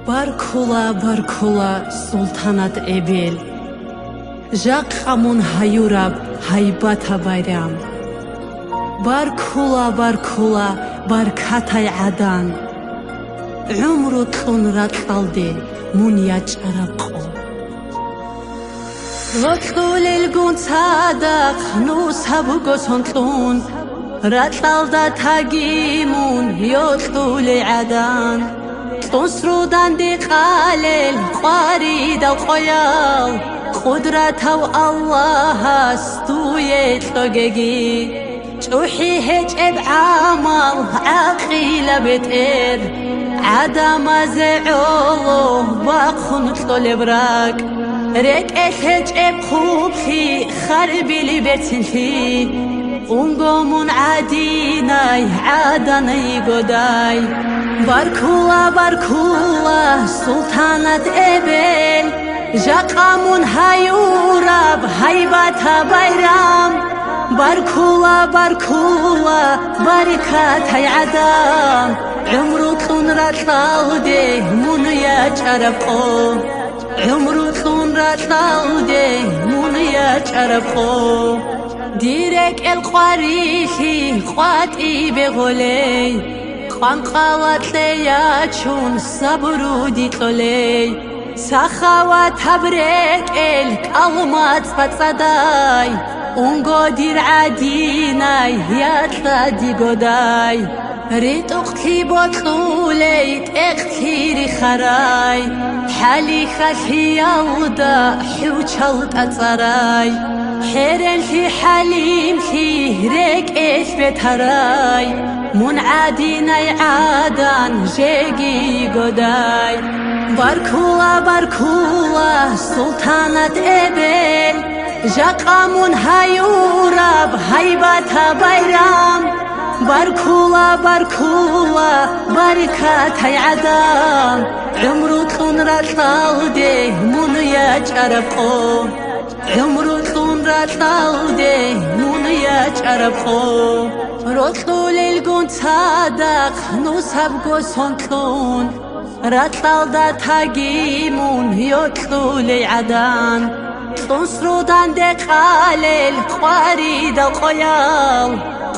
Barkula Sultanat Ebel Jaqamun Hayurab Haybata Bayram Barkula Barkatay Adan Umru Tunrat Alde Munyach Araqo Rotul el Gunsadaq Nus Habugos Hontlun Ratalda Tagimun Yotul Adan تنصرودن دی قلیل قارید و خویال قدرت و الله است توی تگگی چوحی هج اب عمل عقیل بتر عدم از عوض باخون طلب راک رک هج اب خوب خی خربی لی بتنفی اونگمون عدینای عدنی گدای Barkula Sultanat Ebel Jaqamun Hayurab Haybata Bayram Barkula Barikatay Adam Umru Tunrat Alde Munya Charabko Umru Tunrat Alde Munya Charabko Direk el Qarihi Qati Begolei قنقلت لیاچون صبرودی تولی سخوات تبرک الکلمات فتدای اونگو دیر عدینای یادلا دیگودای رید اقتی بطولیت اقتیری خرای حالی خلفی یودا حوچلت اترای حرن فی حلیم فی رک ایش بترای منعدینای عادن جگی گدای Barkula Sultanat Ebel Jaqamun Hayurab Haybata Bayram Barkula Barikatay Adam Umru Tunrat Alde Munya Charabko Umru Tunrat Alde Munya Charabko Rotul el Gunsadaq Nusab Gosontlun Ratalda Tagimun Yotul Adan Tonsrudan de Qalel Qarid al Qoyal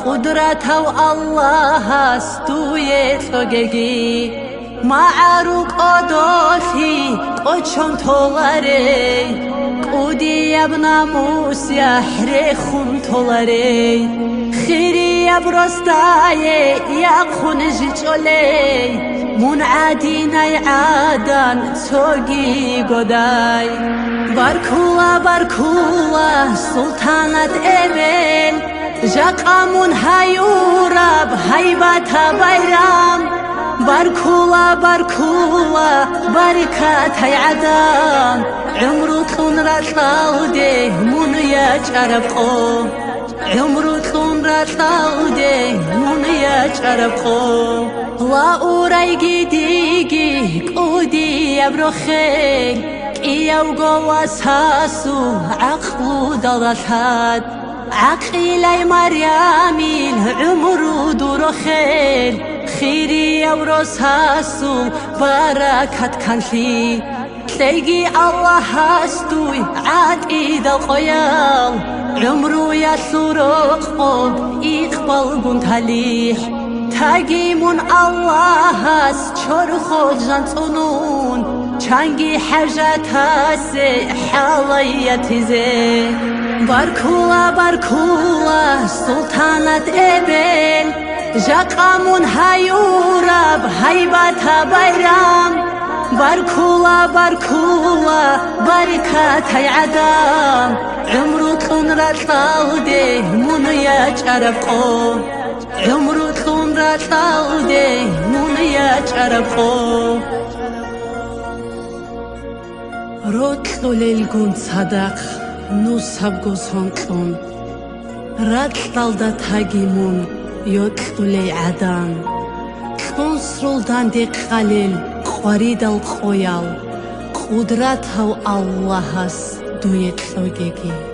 Qudrat Allah Astuye Togegi Ma'aruk Odofi Qochon Tolare Qudi Abna Musya Hrechun Tolare خیری ابرستای یاخون جیچولی منعدینای عادن توگی گدای Barkula Sultanat Ebel Jaqamun Hayurab Haybata Bayram Barkula Barikatay Adam Umru Tunrat Alde Munya Charabko Umru Tunrat Alde Munya Charabko La uray gidigi Qudi abrokhel Iyaw gowas hasu Aqlu dalatad Aqilay Maryamil Umru durokhel Khiri awros hasu Barakat kanfi Tegi Allah hastuy Aqid al-Qoyal Umru yasuruq qod Iqbal guntalih Tagimun Allah has Chor khojant unun Changi hajatase Halayatize Barkula Sultanat Ebel Jaqamun Hayurab Haybata Bayram Barkula Barikatay Adam Umru Tunrat Alde Munya Charabko Umru Tunrat Alde Munya Charabko Rotul el Gunsadaq Nusab Gosontlun Ratalda Tagimun Yotul Adan Tonsrudan de Qalil Qarid al Qoyal Qudrat Allah has duyet logegi